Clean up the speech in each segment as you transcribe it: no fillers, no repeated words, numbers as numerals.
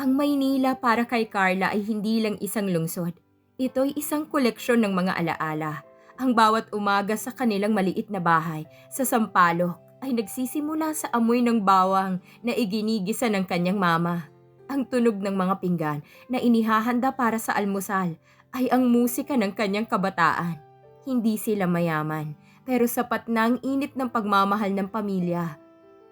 Ang Maynila para kay Carla ay hindi lang isang lungsod. Ito'y isang koleksyon ng mga alaala. Ang bawat umaga sa kanilang maliit na bahay sa Sampaloc ay nagsisimula sa amoy ng bawang na iginigisa ng kanyang mama. Ang tunog ng mga pinggan na inihahanda para sa almusal ay ang musika ng kanyang kabataan. Hindi sila mayaman, pero sapat na ang init ng pagmamahal ng pamilya.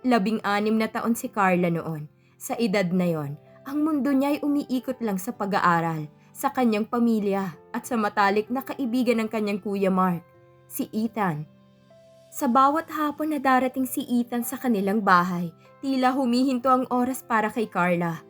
16 na taon si Carla noon. Sa edad na yon, ang mundo niya ay umiikot lang sa pag-aaral, sa kanyang pamilya at sa matalik na kaibigan ng kanyang kuya Mark, si Ethan. Sa bawat hapon na darating si Ethan sa kanilang bahay, tila humihinto ang oras para kay Carla.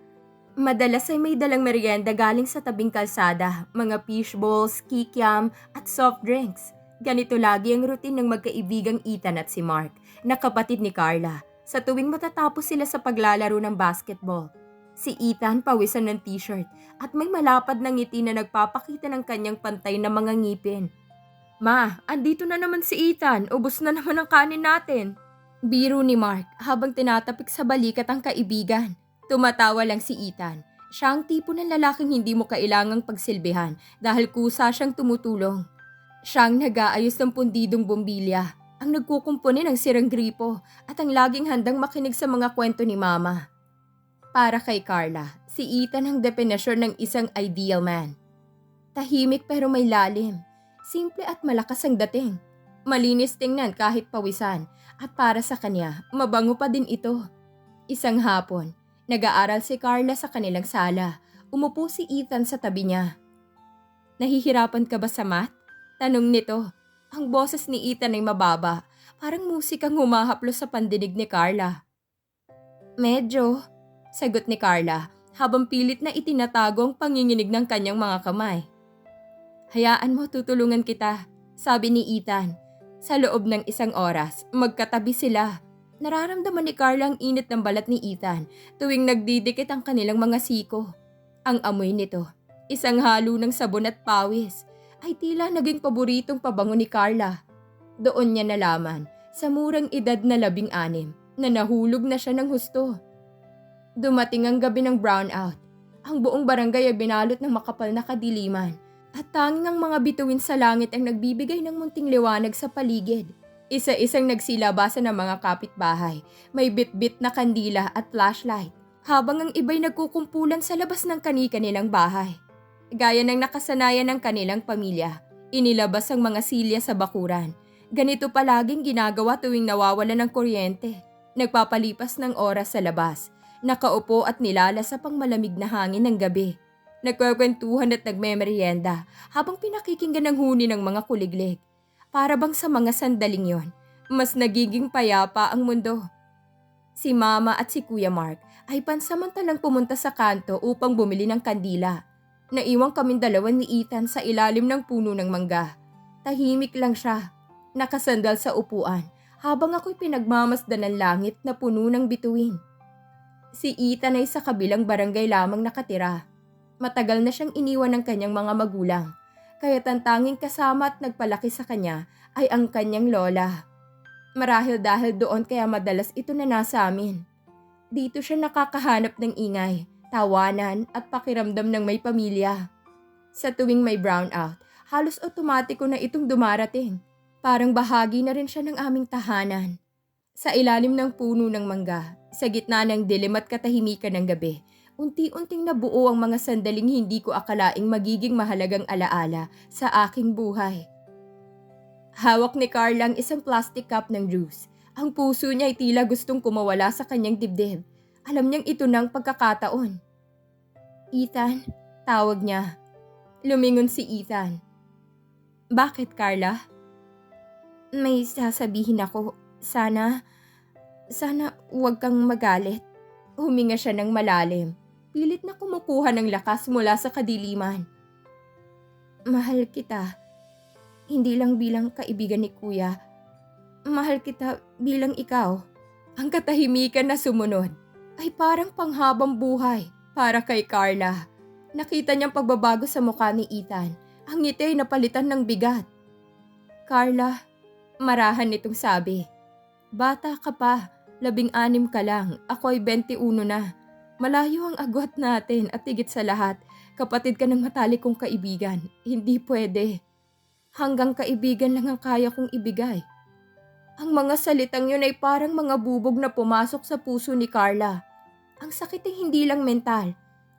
Madalas ay may dalang merienda galing sa tabing kalsada, mga fishballs, kikiam at soft drinks. Ganito lagi ang routine ng magkaibigang Ethan at si Mark, na kapatid ni Carla, sa tuwing matatapos sila sa paglalaro ng basketball. Si Ethan pawisan ng t-shirt at may malapad na ngiti na nagpapakita ng kanyang pantay na mga ngipin. Ma, andito na naman si Ethan. Ubos na naman ang kanin natin. Biro ni Mark habang tinatapik sa balikat ang kaibigan. Tumatawa lang si Ethan. Siya ang tipo ng lalaking hindi mo kailangang pagsilbihan dahil kusa siyang tumutulong. Siya ang nag-aayos ng pundidong bombilya, ang nagkukumpuni ng sirang gripo at ang laging handang makinig sa mga kwento ni Mama. Para kay Carla, si Ethan ang definasyon ng isang ideal man. Tahimik pero may lalim. Simple at malakas ang dating. Malinis tingnan kahit pawisan at para sa kanya, mabango pa din ito. Isang hapon, nag-aaral si Carla sa kanilang sala. Umupo si Ethan sa tabi niya. Nahihirapan ka ba sa math? Tanong nito. Ang boses ni Ethan ay mababa, parang musikang humahaplos sa pandinig ni Carla. Medyo, sagot ni Carla habang pilit na itinatago ang panginginig ng kanyang mga kamay. Hayaan mo, tutulungan kita, sabi ni Ethan. Sa loob ng isang oras, magkatabi sila. Nararamdaman ni Carla ang init ng balat ni Ethan tuwing nagdidikit ang kanilang mga siko. Ang amoy nito, isang halo ng sabon at pawis, ay tila naging paboritong pabango ni Carla. Doon niya nalaman, sa murang edad na 16, na nahulog na siya ng husto. Dumating ang gabi ng brownout. Ang buong barangay ay binalot ng makapal na kadiliman at tanging ang mga bituin sa langit ang nagbibigay ng munting liwanag sa paligid. Isa-isang nagsilabasan ng mga kapitbahay, may bit-bit na kandila at flashlight, habang ang iba'y nagkukumpulan sa labas ng kani-kanilang bahay. Gaya ng nakasanayan ng kanilang pamilya, inilabas ang mga silya sa bakuran. Ganito palaging ginagawa tuwing nawawala ng kuryente. Nagpapalipas ng oras sa labas, nakaupo at nilalasap ang malamig na hangin ng gabi. Nagkwekwentuhan at nagmemeryenda habang pinakikinggan ang huni ng mga kuliglig. Para bang sa mga sandaling yon, mas nagiging payapa ang mundo. Si Mama at si Kuya Mark ay pansamantalang pumunta sa kanto upang bumili ng kandila. Naiwang kaming dalawa ni Ethan sa ilalim ng puno ng mangga. Tahimik lang siya, nakasandal sa upuan habang ako'y pinagmamasdan ng langit na puno ng bituin. Si Ethan ay sa kabilang barangay lamang nakatira. Matagal na siyang iniwan ng kanyang mga magulang, kaya tanging kasama at nagpalaki sa kanya ay ang kanyang lola. Marahil dahil doon kaya madalas ito na nasa amin. Dito siya nakakahanap ng ingay, tawanan at pakiramdam ng may pamilya. Sa tuwing may brownout, halos otomatiko na itong dumarating. Parang bahagi na rin siya ng aming tahanan. Sa ilalim ng puno ng mangga, sa gitna ng dilim at katahimikan ng gabi, unti-unting nabuo ang mga sandaling hindi ko akalaing magiging mahalagang alaala sa aking buhay. Hawak ni Carla ang isang plastic cup ng juice. Ang puso niya ay tila gustong kumawala sa kanyang dibdib. Alam niyang ito na ang pagkakataon. Ethan, tawag niya. Lumingon si Ethan. Bakit, Carla? May sasabihin ako. Sana huwag kang magalit. Huminga siya ng malalim. Pilit na kumukuha ng lakas mula sa kadiliman. Mahal kita. Hindi lang bilang kaibigan ni Kuya. Mahal kita bilang ikaw. Ang katahimikan na sumunod ay parang panghabang buhay para kay Carla. Nakita niyang pagbabago sa mukha ni Ethan. Ang ngiti ay napalitan ng bigat. Carla, marahan nitong sabi. Bata ka pa, 16 ka lang, ako ay 21 na. Malayo ang agwat natin at higit sa lahat, kapatid ka ng matalik kong kaibigan. Hindi pwede. Hanggang kaibigan lang ang kaya kong ibigay. Ang mga salitang yun ay parang mga bubog na pumasok sa puso ni Carla. Ang sakit ay hindi lang mental.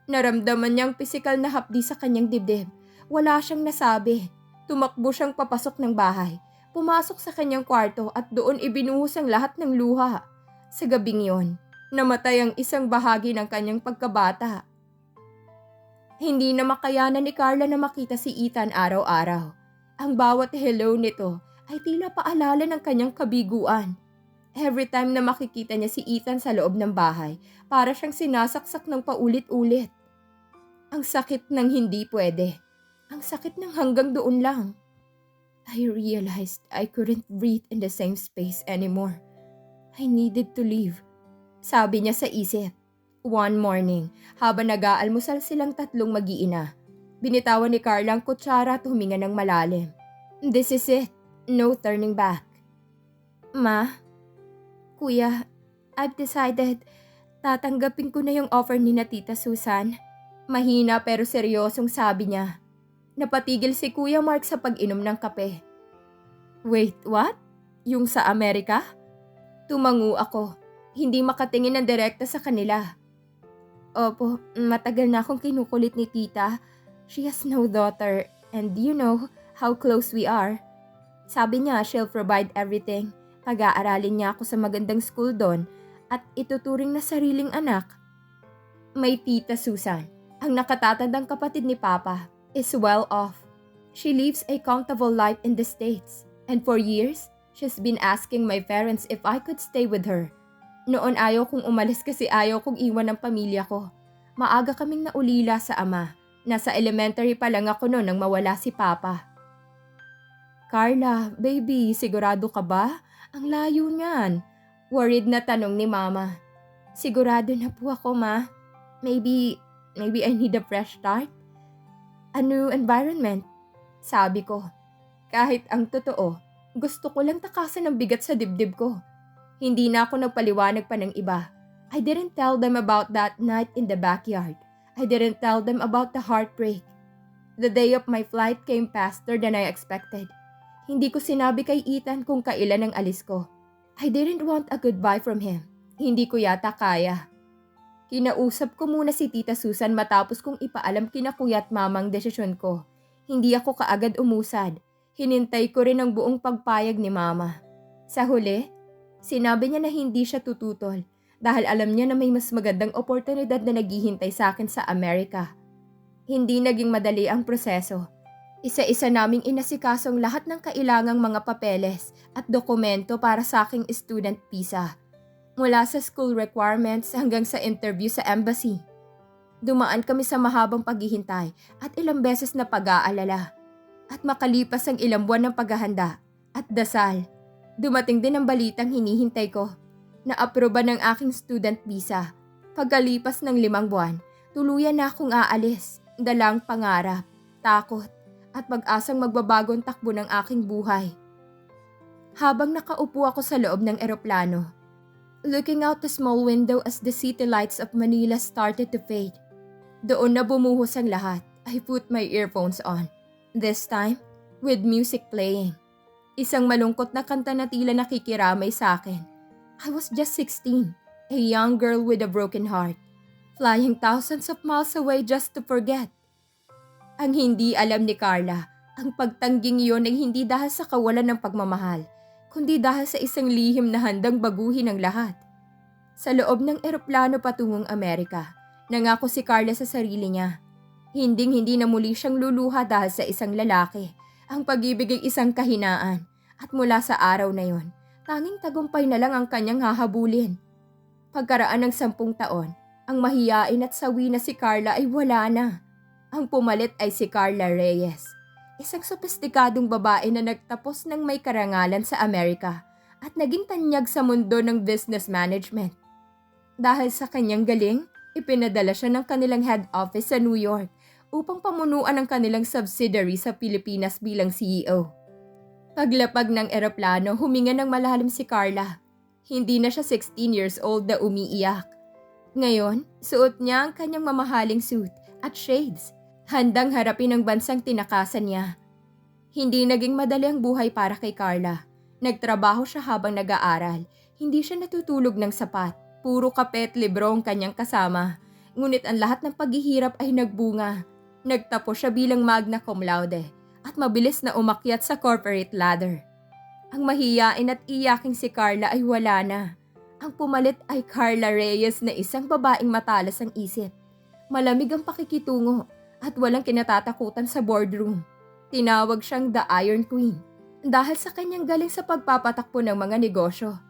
Naramdaman niyang pisikal na hapdi sa kanyang dibdib. Wala siyang nasabi. Tumakbo siyang papasok ng bahay. Pumasok sa kanyang kwarto at doon ibinuhos ang lahat ng luha. Sa gabing yon, namatay ang isang bahagi ng kanyang pagkabata. Hindi na makayanan ni Carla na makita si Ethan araw-araw. Ang bawat hello nito ay tila paalala ng kanyang kabiguan. Every time na makikita niya si Ethan sa loob ng bahay, para siyang sinasaksak ng paulit-ulit. Ang sakit ng hindi pwede. Ang sakit ng hanggang doon lang. I realized I couldn't breathe in the same space anymore. I needed to leave. Sabi niya sa isip. One morning, habang nag-aalmusal silang tatlong mag-iina, binitawan ni Carla ang kutsara at huminga ng malalim. This is it. No turning back. Ma, Kuya, I've decided tatanggapin ko na yung offer ni na Tita Susan. Mahina pero seryosong sabi niya. Napatigil si Kuya Mark sa pag-inom ng kape. Wait, what? Yung sa Amerika? Tumango ako. Hindi makatingin ng direkta sa kanila. Opo, matagal na akong kinukulit ni Tita. She has no daughter and you know how close we are. Sabi niya she'll provide everything. Pag-aaralin niya ako sa magandang school doon at ituturing na sariling anak. May Tita Susan, ang nakatatandang kapatid ni Papa, is well off. She lives a comfortable life in the States and for years, she's been asking my parents if I could stay with her. Noon ayaw kong umalis kasi ayaw kong iwan ng pamilya ko. Maaga kaming naulila sa ama. Nasa elementary pa lang ako noon nang mawala si Papa. Carla, baby, sigurado ka ba? Ang layo niyan. Worried na tanong ni Mama. Sigurado na po ako, Ma. Maybe I need a fresh start. A new environment. Sabi ko. Kahit ang totoo, gusto ko lang takasan ng bigat sa dibdib ko. Hindi na ako nagpaliwanag pa ng iba. I didn't tell them about that night in the backyard. I didn't tell them about the heartbreak. The day of my flight came faster than I expected. Hindi ko sinabi kay Ethan kung kailan ang alis ko. I didn't want a goodbye from him. Hindi ko yata kaya. Kinausap ko muna si Tita Susan matapos kong ipaalam kina Kuya at Mama ang desisyon ko. Hindi ako kaagad umusad. Hinintay ko rin ang buong pagpayag ni Mama. Sa huli, sinabi niya na hindi siya tututol dahil alam niya na may mas magandang oportunidad na naghihintay sa akin sa Amerika. Hindi naging madali ang proseso. Isa-isa naming inasikasong lahat ng kailangang mga papeles at dokumento para sa aking student visa. Mula sa school requirements hanggang sa interview sa embassy. Dumaan kami sa mahabang paghihintay at ilang beses na pag-aalala. At makalipas ang ilang buwan ng paghahanda at dasal, dumating din ang balitang hinihintay ko. Na-aproba ng aking student visa. Pagkalipas ng 5 buwan, tuluyan na akong aalis. Dalang pangarap, takot, at pag-asang magbabagong takbo ng aking buhay. Habang nakaupo ako sa loob ng eroplano, looking out the small window as the city lights of Manila started to fade. Doon na bumuhos ang lahat. I put my earphones on. This time, with music playing. Isang malungkot na kanta na tila nakikiramay sa akin. I was just 16, a young girl with a broken heart, flying thousands of miles away just to forget. Ang hindi alam ni Carla, ang pagtangging iyon ay hindi dahil sa kawalan ng pagmamahal, kundi dahil sa isang lihim na handang baguhin ang lahat. Sa loob ng eroplano patungong Amerika, nangako si Carla sa sarili niya. Hinding-hindi na muli siyang luluha dahil sa isang lalaki, ang pag-ibig ay isang kahinaan, at mula sa araw na yon, tanging tagumpay na lang ang kanyang hahabulin. Pagkaraan ng 10 taon, ang mahiyain at sawi na si Carla ay wala na. Ang pumalit ay si Carla Reyes, isang sopistikadong babae na nagtapos ng may karangalan sa Amerika at naging tanyag sa mundo ng business management. Dahil sa kanyang galing, ipinadala siya ng kanilang head office sa New York upang pamunuan ang kanilang subsidiary sa Pilipinas bilang CEO. Paglapag ng eroplano, huminga ng malalim si Carla. Hindi na siya 16 years old na umiiyak. Ngayon, suot niya ang kanyang mamahaling suit at shades. Handang harapin ang bansang tinakasan niya. Hindi naging madali ang buhay para kay Carla. Nagtrabaho siya habang nag-aaral. Hindi siya natutulog ng sapat. Puro kape at libro ang kanyang kasama. Ngunit ang lahat ng paghihirap ay nagbunga. Nagtapos siya bilang magna cum laude at mabilis na umakyat sa corporate ladder. Ang mahiyain at iyaking si Carla ay wala na. Ang pumalit ay Carla Reyes na isang babaeng matalas ang isip. Malamig ang pakikitungo at walang kinatatakutan sa boardroom. Tinawag siyang The Iron Queen dahil sa kanyang galing sa pagpapatakbo ng mga negosyo.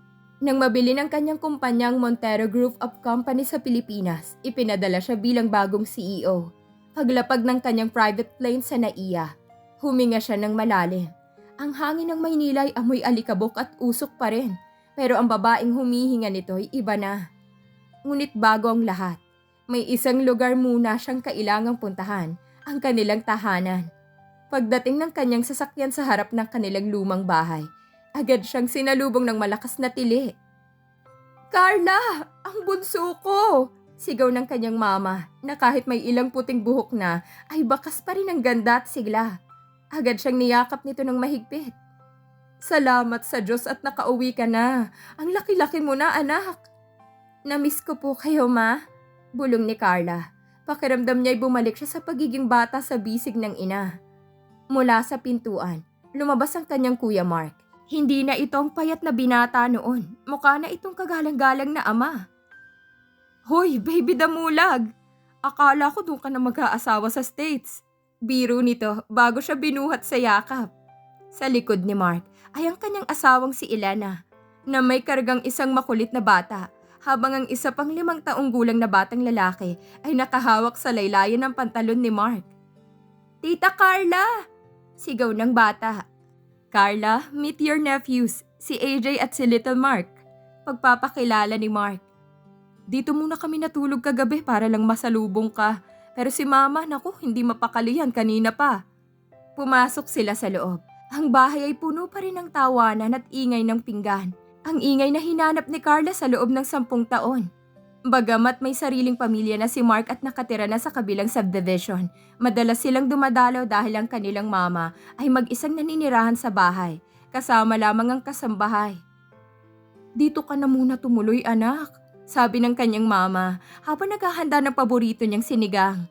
Nang mabili ng kanyang kumpanyang Montero Group of Companies sa Pilipinas, ipinadala siya bilang bagong CEO. Paglapag ng kanyang private plane sa NAIA, huminga siya ng malalim. Ang hangin ng Maynila ay amoy alikabok at usok pa rin, pero ang babaeng humihinga nito ay iba na. Ngunit bago ang lahat, may isang lugar muna siyang kailangang puntahan, ang kanilang tahanan. Pagdating ng kanyang sasakyan sa harap ng kanilang lumang bahay, agad siyang sinalubong ng malakas na tili. "Carla! Ang bunso ko!" Sigaw ng kanyang mama na kahit may ilang puting buhok na ay bakas pa rin ang ganda at sigla. Agad siyang niyakap nito ng mahigpit. "Salamat sa Diyos at nakauwi ka na. Ang laki-laki mo na, anak." "Namiss ko po kayo, ma," bulong ni Carla. Pakiramdam niya'y bumalik siya sa pagiging bata sa bisig ng ina. Mula sa pintuan, lumabas ang kanyang Kuya Mark. Hindi na itong payat na binata noon. Mukha na itong kagalang-galang na ama. "Hoy, baby damulag! Akala ko doon ka na mag-aasawa sa States." Biro nito bago siya binuhat sa yakap. Sa likod ni Mark ay ang kanyang asawang si Elena na may kargang isang makulit na bata, habang ang isa pang 5 taong gulang na batang lalaki ay nakahawak sa laylayan ng pantalon ni Mark. "Tita Carla!" Sigaw ng bata. "Carla, meet your nephews, si AJ at si Little Mark." Pagpapakilala ni Mark. "Dito muna kami natulog kagabi para lang masalubong ka. Pero si Mama, naku, hindi mapakalihan kanina pa." Pumasok sila sa loob. Ang bahay ay puno pa rin ng tawanan at ingay ng pinggan. Ang ingay na hinanap ni Carla sa loob ng 10 taon. Bagamat may sariling pamilya na si Mark at nakatira na sa kabilang subdivision, madalas silang dumadalaw dahil ang kanilang mama ay mag-isang naninirahan sa bahay, kasama lamang ang kasambahay. "Dito ka na muna tumuloy, anak," sabi ng kanyang mama habang naghahanda ng paborito niyang sinigang.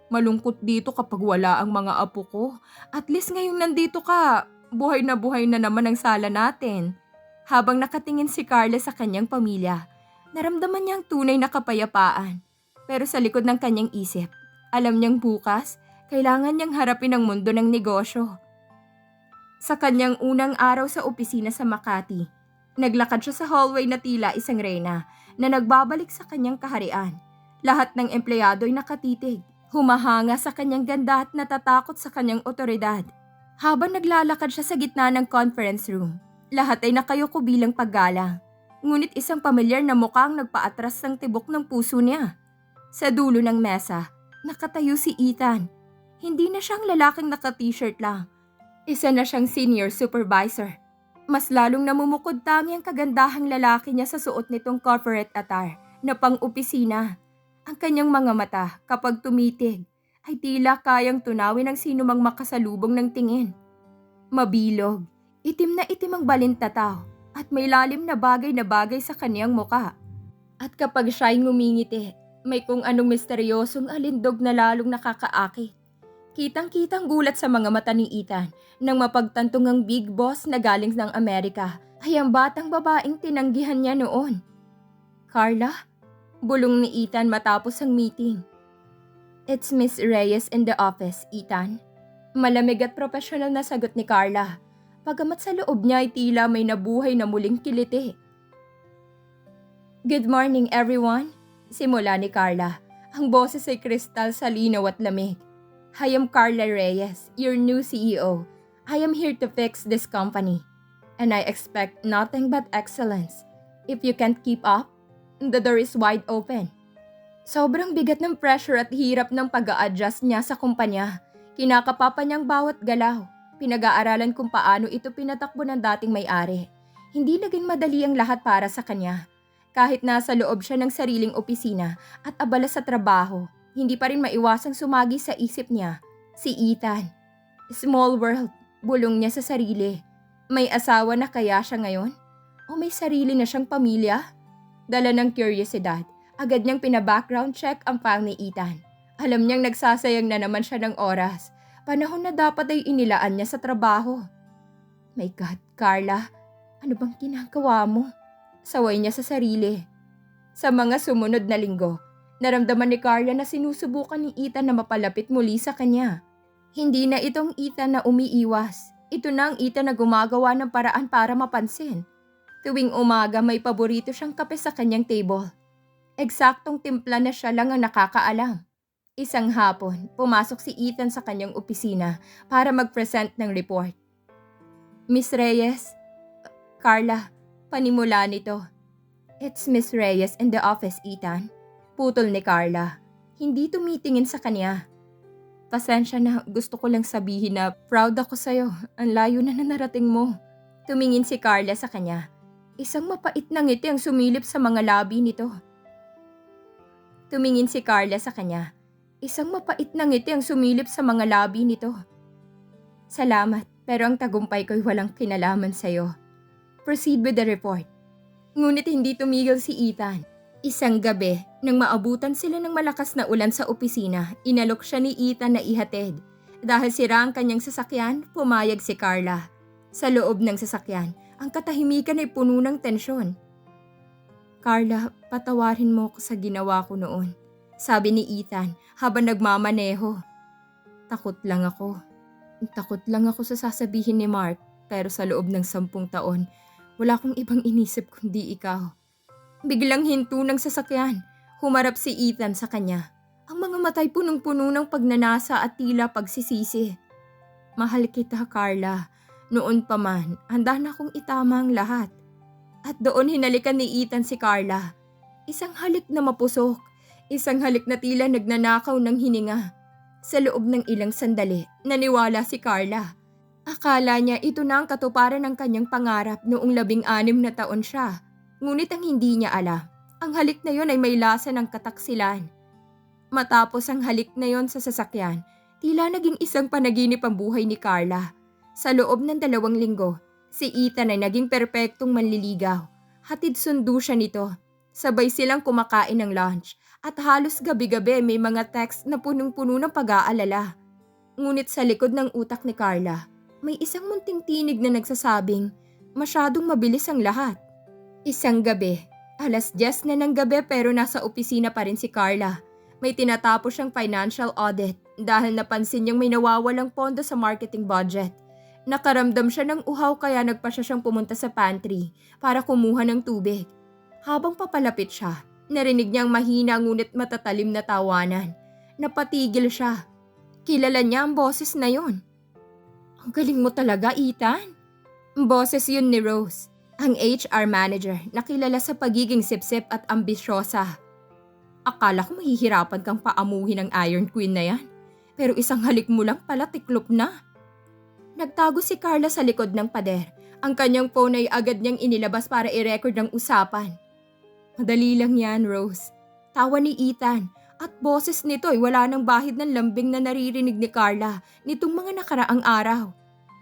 "Malungkot dito kapag wala ang mga apo ko. At least ngayong nandito ka, buhay na naman ang sala natin." Habang nakatingin si Carla sa kanyang pamilya, naramdaman niyang tunay na kapayapaan. Pero sa likod ng kanyang isip, alam niyang bukas, kailangan niyang harapin ang mundo ng negosyo. Sa kanyang unang araw sa opisina sa Makati, naglakad siya sa hallway na tila isang reyna na nagbabalik sa kanyang kaharian. Lahat ng empleyado ay nakatitig, humahanga sa kanyang ganda at natatakot sa kanyang otoridad. Habang naglalakad siya sa gitna ng conference room, lahat ay nakayuko bilang paggalang. Ngunit isang pamilyar na mukhang nagpaatras ng tibok ng puso niya. Sa dulo ng mesa, nakatayo si Ethan. Hindi na siyang lalaking naka-t-shirt lang. Isa na siyang senior supervisor. Mas lalong namumukod tangi ang kagandahang lalaki niya sa suot nitong corporate attire na pang-opisina. Ang kanyang mga mata kapag tumitig ay tila kayang tunawin ang sinumang makasalubong ng tingin. Mabilog, itim na itim ang balintataw at may lalim na bagay sa kaniyang muka. At kapag siya'y ngumingiti, may kung anong misteryosong alindog na lalong nakakaakit. Kitang-kitang gulat sa mga mata ni Ethan nang mapagtantong ang big boss na galing ng Amerika ay ang batang babaeng tinanggihan niya noon. "Carla?" bulong ni Ethan matapos ang meeting. "It's Miss Reyes in the office, Ethan." Malamig at profesional na sagot ni Carla. Pagamat sa loob niya ay tila may nabuhay na muling kiliti. "Good morning, everyone," simula ni Carla. Ang boses ay kristal sa linaw at lamig. "I am Carla Reyes, your new CEO. I am here to fix this company. And I expect nothing but excellence. If you can't keep up, the door is wide open." Sobrang bigat ng pressure at hirap ng pag-a-adjust niya sa kumpanya. Kinakapapa niyang bawat galaw. Pinag-aaralan kung paano ito pinatakbo ng dating may-ari. Hindi naging madali ang lahat para sa kanya. Kahit nasa loob siya ng sariling opisina at abala sa trabaho, hindi pa rin maiwasang sumagi sa isip niya. Si Ethan. Small world, bulong niya sa sarili. May asawa na kaya siya ngayon? O may sarili na siyang pamilya? Dala ng kuryosidad, agad niyang pina-background check ang file ni Ethan. Alam niyang nagsasayang na naman siya ng oras. Panahon na dapat ay inilaan niya sa trabaho. My God, Carla, ano bang ginagawa mo? Saway niya sa sarili. Sa mga sumunod na linggo, naramdaman ni Carla na sinusubukan ni Ethan na mapalapit muli sa kanya. Hindi na itong Ethan na umiiwas. Ito na ang Ethan na gumagawa ng paraan para mapansin. Tuwing umaga may paborito siyang kape sa kanyang table. Eksaktong timpla na siya lang ang nakakaalam. Isang hapon, pumasok si Ethan sa kanyang opisina para mag-present ng report. Miss Reyes, Carla, panimula nito. It's Miss Reyes in the office, Ethan. Putol ni Carla. Hindi tumitingin sa kanya. Pasensya na, gusto ko lang sabihin na proud ako sa'yo. Ang layo na narating mo. Tumingin si Carla sa kanya. Isang mapait na ngiti ang sumilip sa mga labi nito. Tumingin si Carla sa kanya. Isang mapait na ngiti ang sumilip sa mga labi nito. Salamat, pero ang tagumpay ko'y walang kinalaman sa'yo. Proceed with the report. Ngunit hindi tumigil si Ethan. Isang gabi, nang maabutan sila ng malakas na ulan sa opisina, inalok siya ni Ethan na ihatid. Dahil sira ang kanyang sasakyan, pumayag si Carla. Sa loob ng sasakyan, ang katahimikan ay puno ng tensyon. Carla, patawarin mo ko sa ginawa ko noon, sabi ni Ethan habang nagmamaneho. Takot lang ako sa sasabihin ni Mark, pero sa loob ng 10 taon, wala akong ibang inisip kundi ikaw. Biglang hinto ng sasakyan. Humarap si Ethan sa kanya. Ang mga matay punong-puno ng pagnanasa at tila pagsisisi. Mahal kita, Carla. Noon pa man, handa na akong itama ang lahat. At doon hinalikan ni Ethan si Carla. Isang halik na mapusok. Isang halik na tila nagnanakaw ng hininga. Sa loob ng ilang sandali, naniwala si Carla. Akala niya ito na ang katuparan ng kanyang pangarap noong 16 na taon siya. Ngunit ang hindi niya alam, ang halik na yon ay may lasa ng kataksilan. Matapos ang halik na yon sa sasakyan, tila naging isang panaginip ang buhay ni Carla. Sa loob ng 2 linggo, si Ethan ay naging perpektong manliligaw. Hatid sundo siya nito. Sabay silang kumakain ng lunch at halos gabi-gabi may mga text na punong-puno ng pag-aalala. Ngunit sa likod ng utak ni Carla, may isang munting tinig na nagsasabing, masyadong mabilis ang lahat. Isang gabi, 10:00 na ng gabi pero nasa opisina pa rin si Carla. May tinatapos siyang financial audit dahil napansin niyang may nawawalang pondo sa marketing budget. Nakaramdam siya ng uhaw kaya nagpa siyang pumunta sa pantry para kumuha ng tubig. Habang papalapit siya, narinig niyang mahina ngunit matatalim na tawanan. Napatigil siya. Kilala niya ang boses na yon. Ang galing mo talaga, Ethan. Boses yun ni Rose, ang HR manager na kilala sa pagiging sipsip at ambisyosa. Akala ko mahihirapan kang paamuhin ang Iron Queen na yan. Pero isang halik mo lang pala tiklop na. Nagtago si Carla sa likod ng pader. Ang kanyang phone ay agad niyang inilabas para i-record ang usapan. Madali lang yan, Rose. Tawa ni Ethan. At boses nito ay wala ng bahid ng lambing na naririnig ni Carla nitong mga nakaraang araw.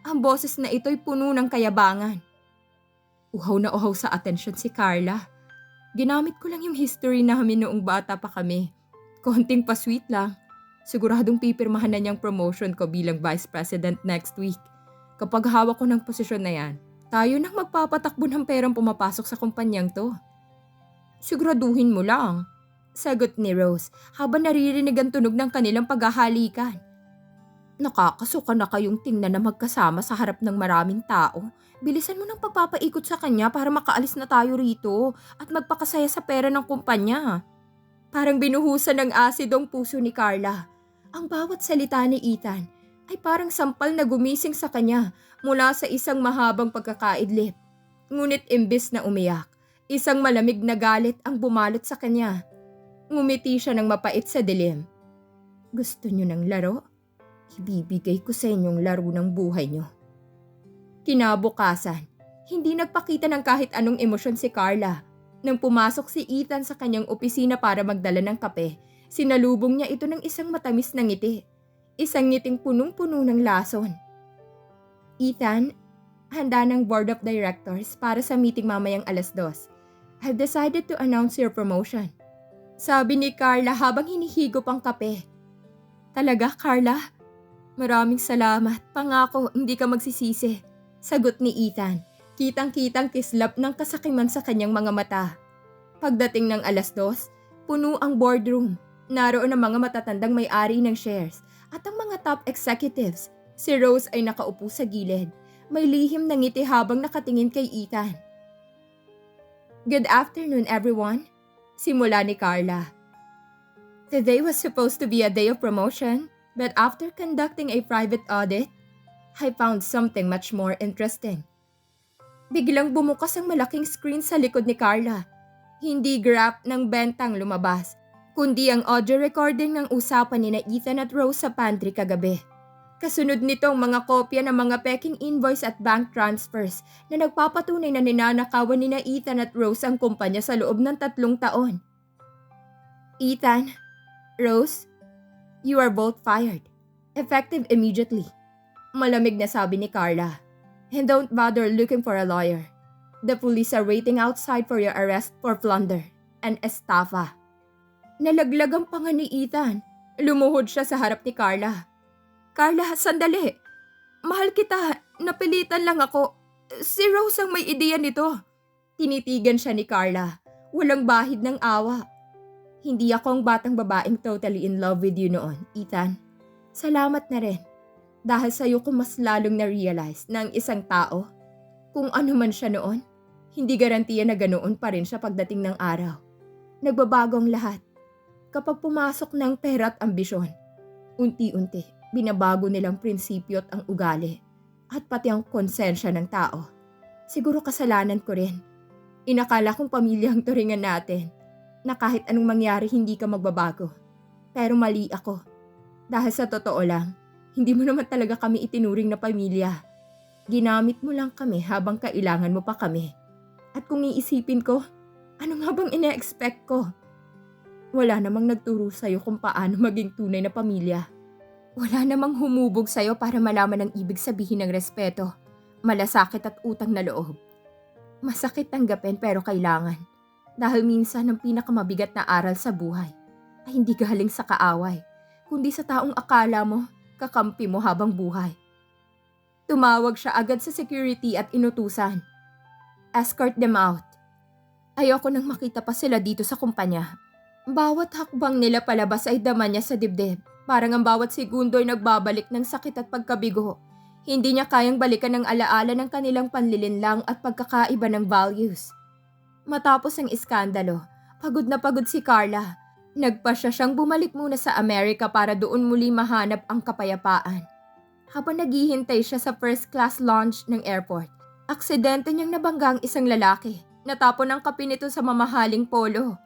Ang boses na ito ay puno ng kayabangan. Uhaw na uhaw sa atensyon si Carla. Ginamit ko lang yung history namin noong bata pa kami. Konting pa-sweet lang. Siguradong pipirmahan na niyang promotion ko bilang vice president next week. Kapag hawak ko ng posisyon na yan, tayo nang magpapatakbo ng perang pumapasok sa kumpanyang to. Siguraduhin mo lang. Sagot ni Rose habang naririnig ang tunog ng kanilang paghahalikan. Nakakasuka na kayong tingnan na magkasama sa harap ng maraming tao. Bilisan mo ng pagpapaikot sa kanya para makaalis na tayo rito at magpakasaya sa pera ng kumpanya. Parang binuhusan ng asido ang puso ni Carla. Ang bawat salita ni Ethan ay parang sampal na gumising sa kanya mula sa isang mahabang pagkakaidlip. Ngunit imbes na umiyak, isang malamig na galit ang bumalot sa kanya. Ngumiti siya ng mapait sa dilim. Gusto niyo ng laro? Ibibigay ko sa inyong laro ng buhay niyo. Kinabukasan, hindi nagpakita ng kahit anong emosyon si Carla. Nang pumasok si Ethan sa kanyang opisina para magdala ng kape, sinalubong niya ito ng isang matamis na ngiti. Isang ngiting punong-puno ng lason. Ethan, handa ng board of directors para sa meeting mamayang 2:00. I've decided to announce your promotion. Sabi ni Carla habang hinihigop ang kape. Talaga, Carla? Maraming salamat. Pangako, hindi ka magsisisi. Sagot ni Ethan. Kitang-kitang kislap ng kasakiman sa kanyang mga mata. Pagdating ng 2:00, puno ang boardroom. Naroon ang mga matatandang may-ari ng shares at ang mga top executives. Si Rose ay nakaupo sa gilid. May lihim na ngiti habang nakatingin kay Ethan. Good afternoon, everyone. Simula ni Carla. Today was supposed to be a day of promotion, but after conducting a private audit, I found something much more interesting. Biglang bumukas ang malaking screen sa likod ni Carla. Hindi graph ng bentang lumabas, kundi ang audio recording ng usapan ni na Ethan at Rose sa pantry kagabi. Kasunod nitong mga kopya ng mga peking invoice at bank transfers na nagpapatunay na ninanakawan ni na Ethan at Rose ang kumpanya sa loob ng 3 taon. Ethan, Rose, you are both fired. Effective immediately. Malamig na sabi ni Carla. And don't bother looking for a lawyer. The police are waiting outside for your arrest for plunder and estafa. Nalaglag ang panga ni Ethan. Lumuhod siya sa harap ni Carla. Carla, sandali. Mahal kita. Napilitan lang ako. Si Rose ang may ideya nito. Tinitigan siya ni Carla. Walang bahid ng awa. Hindi ako ang batang babaeng totally in love with you noon, Ethan. Salamat na rin. Dahil sa'yo ko mas lalong na-realize na ang isang tao, kung ano man siya noon, hindi garantiya na ganoon pa rin siya pagdating ng araw. Nagbabago ang lahat. Kapag pumasok ng pera at ambisyon, unti-unti, binabago nilang prinsipyo at ang ugali, at pati ang konsensya ng tao. Siguro kasalanan ko rin. Inakala kong pamilya ang turingan natin, na kahit anong mangyari hindi ka magbabago. Pero mali ako. Dahil sa totoo lang, hindi mo naman talaga kami itinuring na pamilya. Ginamit mo lang kami habang kailangan mo pa kami. At kung iisipin ko, ano nga bang ine-expect ko? Wala namang nagturo sa'yo kung paano maging tunay na pamilya. Wala namang humubog sa'yo para malaman ang ibig sabihin ng respeto, malasakit at utang na loob. Masakit tanggapin pero kailangan. Dahil minsan ang pinakamabigat na aral sa buhay ay hindi galing sa kaaway, kundi sa taong akala mo kakampi mo habang buhay. Tumawag siya agad sa security at inutusan. Escort them out. Ayoko nang makita pa sila dito sa kumpanya. Bawat hakbang nila palabas ay dama niya sa dibdib. Parang ang bawat segundo ay nagbabalik ng sakit at pagkabigo. Hindi niya kayang balikan ang alaala ng kanilang panlilinlang at pagkakaiba ng values. Matapos ang iskandalo, pagod na pagod si Carla. Nagpasya siyang bumalik muna sa Amerika para doon muli mahanap ang kapayapaan. Habang naghihintay siya sa first class lounge ng airport, aksidente niyang nabangga ang isang lalaki. Natapon ang kape nito sa mamahaling polo.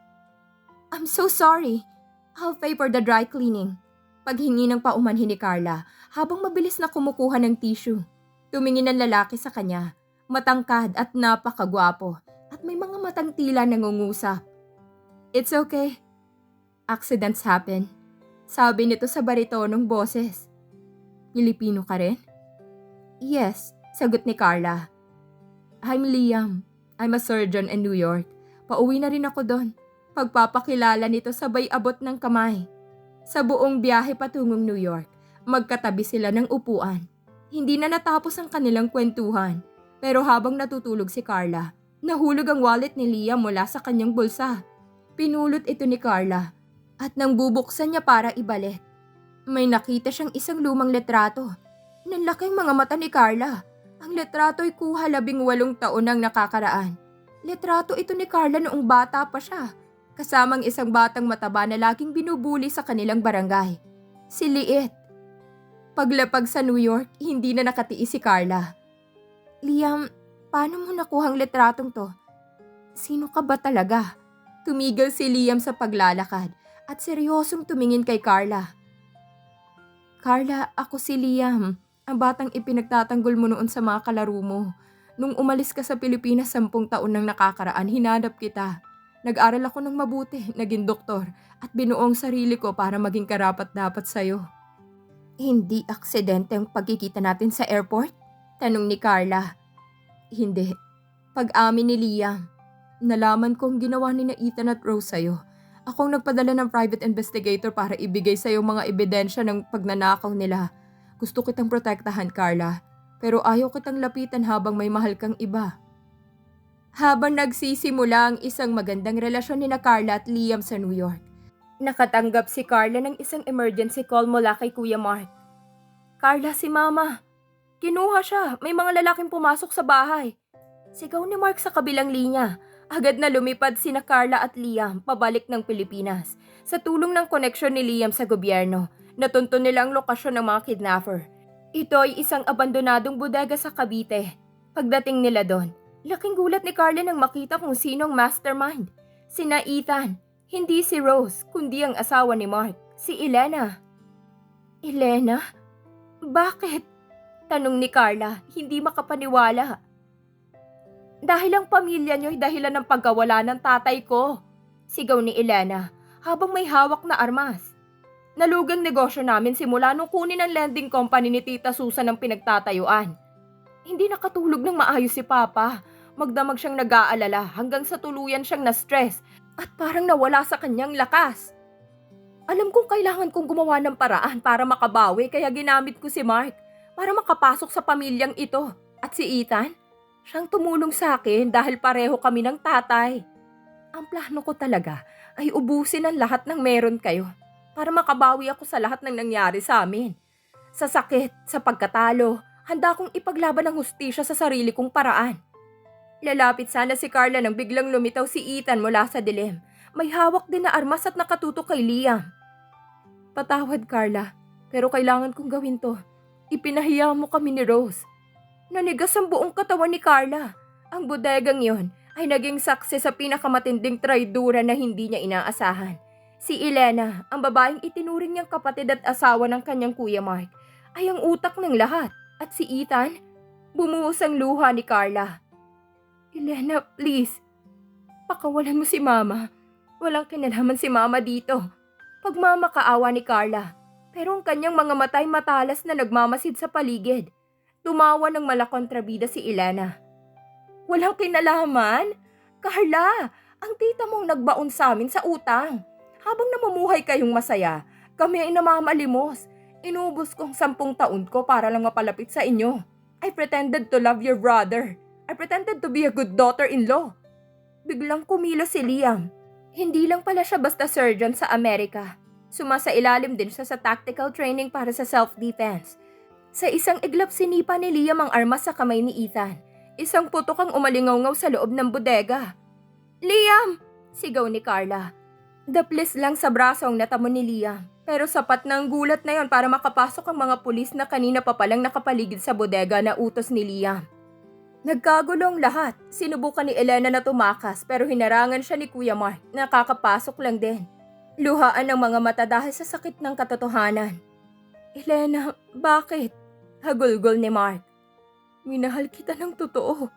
I'm so sorry. I'll pay for the dry cleaning. Paghingi ng paumanhin ni Carla habang mabilis na kumukuha ng tissue. Tumingin ang lalaki sa kanya, matangkad at napakagwapo at may mga matang tila nangungusap. It's okay. Accidents happen. Sabi nito sa baritonong boses. Pilipino ka rin? Yes, sagot ni Carla. I'm Liam. I'm a surgeon in New York. Pauwi na rin ako doon. Pagpapakilala nito sabay abot ng kamay. Sa buong biyahe patungong New York, magkatabi sila ng upuan. Hindi na natapos ang kanilang kwentuhan. Pero habang natutulog si Carla, nahulog ang wallet ni Liam mula sa kanyang bulsa. Pinulot ito ni Carla. At nang bubuksan niya para ibalik, may nakita siyang isang lumang letrato. Nanlaking mga mata ni Carla. Ang letrato ay kuha 18 taon nang nakakaraan. Letrato ito ni Carla noong bata pa siya, kasamang isang batang mataba na laging binubuli sa kanilang barangay. Si Liit. Paglapag sa New York, hindi na nakatiis si Carla. Liam, paano mo nakuhang letratong to? Sino ka ba talaga? Tumigil si Liam sa paglalakad at seryosong tumingin kay Carla. Carla, ako si Liam, ang batang ipinagtatanggol mo noon sa mga kalaro mo. Nung umalis ka sa Pilipinas 10 taon nang nakakaraan, hinanap kita. Nag-aral ako ng mabuti, naging doktor, at binuo ang sarili ko para maging karapat-dapat sa'yo. Hindi aksidente ang pagkikita natin sa airport? Tanong ni Carla. Hindi. Pag-amin ni Liam. Nalaman kong ginawa ni na Ethan at Rose sa'yo. Ako ang nagpadala ng private investigator para ibigay sa'yo mga ebidensya ng pagnanakaw nila. Gusto kitang protektahan, Carla. Pero ayaw kitang lapitan habang may mahal kang iba. Habang nagsisimula ang isang magandang relasyon ni na Carla at Liam sa New York, nakatanggap si Carla ng isang emergency call mula kay Kuya Mark. Carla, si Mama. Kinuha siya. May mga lalaking pumasok sa bahay. Sigaw ni Mark sa kabilang linya. Agad na lumipad sina Carla at Liam pabalik ng Pilipinas. Sa tulong ng koneksyon ni Liam sa gobyerno, natunto nila ang lokasyon ng mga kidnapper. Ito ay isang abandonadong bodega sa Cavite. Pagdating nila doon, laking gulat ni Carla nang makita kung sino ang mastermind. Sina Ethan, hindi si Rose, kundi ang asawa ni Mark, si Elena. Elena? Bakit? Tanong ni Carla, hindi makapaniwala. Dahil ang pamilya niyo ay dahilan ng pagkawala ng tatay ko. Sigaw ni Elena habang may hawak na armas. Nalugang negosyo namin simula nung kunin ang lending company ni Tita Susan ang pinagtatayuan. Hindi nakatulog ng maayos si Papa. Magdamag siyang nag-aalala hanggang sa tuluyan siyang na-stress at parang nawala sa kanyang lakas. Alam kong kailangan kong gumawa ng paraan para makabawi kaya ginamit ko si Mark para makapasok sa pamilyang ito. At si Ethan, siyang tumulong sa akin dahil pareho kami ng tatay. Ang plano ko talaga ay ubusin ang lahat ng meron kayo para makabawi ako sa lahat ng nangyari sa amin. Sa sakit, sa pagkatalo, handa kong ipaglaban ang hustisya sa sarili kong paraan. Lalapit sana si Carla nang biglang lumitaw si Ethan mula sa dilim. May hawak din na armas at nakatutok kay Liam. Patawad, Carla, pero kailangan kong gawin to. Ipinahiya mo kami ni Rose. Nanigas ang buong katawan ni Carla. Ang bodegang yon ay naging saksi sa pinakamatinding traidura na hindi niya inaasahan. Si Elena, ang babaeng itinuring niyang kapatid at asawa ng kanyang Kuya Mark, ay ang utak ng lahat. At si Ethan, bumuhos ang luha ni Carla. Elena, please. Pakawalan mo si Mama. Walang kinalaman si Mama dito. Pagmamakaawa ni Carla. Pero ang kanyang mga matay matalas na nagmamasid sa paligid. Tumawa ng malakontrabida si Elena. Walang kinalaman? Carla, ang tita mong nagbaon sa amin sa utang. Habang namumuhay kayong masaya, kami ay namamalimos. Inubos kong 10 taon ko para lang mapalapit sa inyo. I pretended to love your brother. I pretended to be a good daughter-in-law. Biglang kumilos si Liam. Hindi lang pala siya basta surgeon sa Amerika. Sumasailalim din siya sa tactical training para sa self-defense. Sa isang iglap sinipa ni Liam ang armas sa kamay ni Ethan. Isang putok ang umalingaw-ngaw sa loob ng bodega. Liam! Sigaw ni Carla. Daplis lang sa braso ang natamo ni Liam. Pero sapat na ang gulat na yon para makapasok ang mga pulis na kanina pa palang nakapaligid sa bodega na utos ni Liam. Nagkagulong lahat. Sinubukan ni Elena na tumakas pero hinarangan siya ni Kuya Mark. Nakakapasok lang din. Luhaan ang mga mata dahil sa sakit ng katotohanan. Elena, bakit? Hagulgol ni Mark. Minahal kita ng totoo.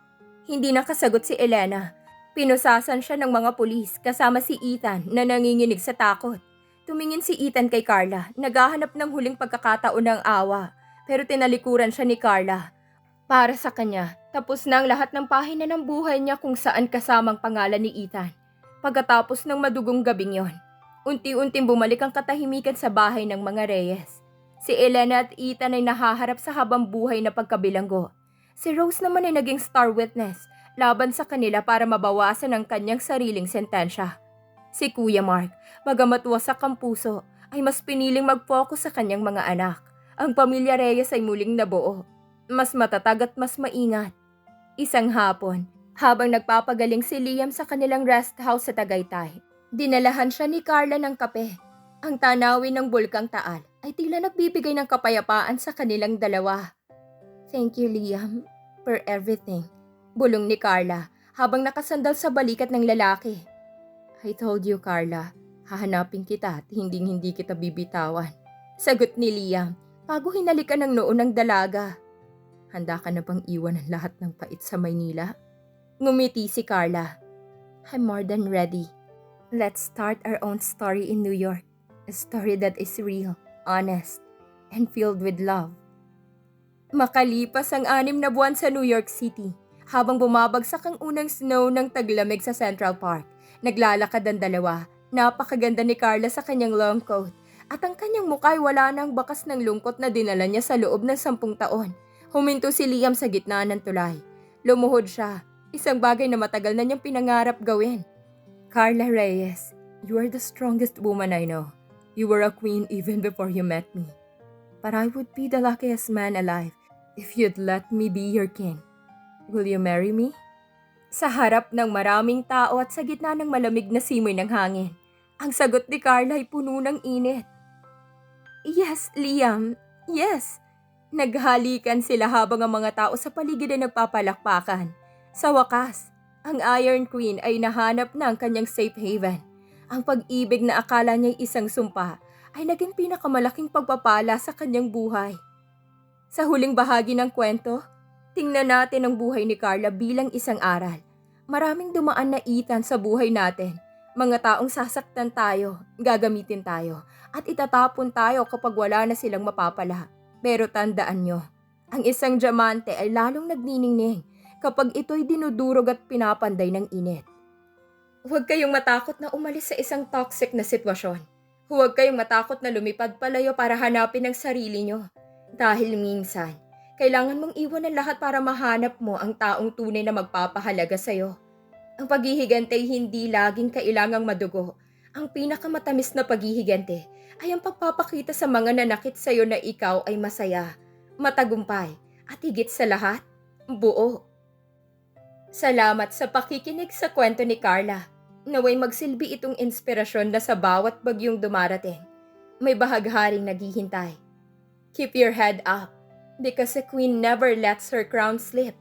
Hindi nakasagot si Elena. Pinusasan siya ng mga pulis kasama si Ethan na nanginginig sa takot. Tumingin si Ethan kay Carla, naghahanap ng huling pagkakataon ng awa. Pero tinalikuran siya ni Carla. Para sa kanya, tapos na ang lahat ng pahina ng buhay niya kung saan kasamang pangalan ni Ethan. Pagkatapos ng madugong gabing yon, unti-unting bumalik ang katahimikan sa bahay ng mga Reyes. Si Elena at Ethan ay nahaharap sa habang buhay na pagkabilanggo. Si Rose naman ay naging star witness laban sa kanila para mabawasan ang kanyang sariling sentensya. Si Kuya Mark, bagamat wasak ang puso, ay mas piniling mag-focus sa kanyang mga anak. Ang pamilya Reyes ay muling nabuo. Mas matatag at mas maingat. Isang hapon, habang nagpapagaling si Liam sa kanilang rest house sa Tagaytay, dinalahan siya ni Carla ng kape. Ang tanawin ng Bulkang Taal ay tila nagbibigay ng kapayapaan sa kanilang dalawa. Thank you, Liam, for everything. Bulong ni Carla habang nakasandal sa balikat ng lalaki. I told you, Carla, hahanapin kita at hindi kita bibitawan. Sagot ni Liam bago hinalikan ng noo ng dalaga. Handa ka na bang iwan ang lahat ng pait sa Maynila? Ngumiti si Carla. I'm more than ready. Let's start our own story in New York. A story that is real, honest, and filled with love. Makalipas ang 6 na buwan sa New York City, habang bumabagsak ang unang snow ng taglamig sa Central Park, naglalakad ang dalawa. Napakaganda ni Carla sa kanyang long coat at ang kanyang mukha ay wala nang bakas ng lungkot na dinala niya sa loob ng 10 taon. Huminto si Liam sa gitna ng tulay. Lumuhod siya, isang bagay na matagal na niyang pinangarap gawin. Carla Reyes, you are the strongest woman I know. You were a queen even before you met me. But I would be the luckiest man alive if you'd let me be your king. Will you marry me? Sa harap ng maraming tao at sa gitna ng malamig na simoy ng hangin, ang sagot ni Carla ay puno ng init. Yes, Liam. Yes. Naghalikan sila habang ang mga tao sa paligid ay nagpapalakpakan. Sa wakas, ang Iron Queen ay nahanap na ang kanyang safe haven. Ang pag-ibig na akala niya'y isang sumpa ay naging pinakamalaking pagpapala sa kanyang buhay. Sa huling bahagi ng kwento, tingnan natin ang buhay ni Carla bilang isang aral. Maraming dumaan na itan sa buhay natin. Mga taong sasaktan tayo, gagamitin tayo, at itatapon tayo kapag wala na silang mapapala. Pero tandaan nyo, ang isang diamante ay lalong nagniningning kapag ito'y dinudurog at pinapanday ng init. Huwag kayong matakot na umalis sa isang toxic na sitwasyon. Huwag kayong matakot na lumipad palayo para hanapin ang sarili nyo. Dahil minsan, kailangan mong iwan ang lahat para mahanap mo ang taong tunay na magpapahalaga sa'yo. Ang paghihigante ay hindi laging kailangang madugo. Ang pinakamatamis na paghihigante ay ang pagpapakita sa mga nanakit sa'yo na ikaw ay masaya, matagumpay, at higit sa lahat, buo. Salamat sa pakikinig sa kwento ni Carla. Naway magsilbi itong inspirasyon na sa bawat bagyong dumarating. May bahagharing naghihintay. Keep your head up, because a queen never lets her crown slip.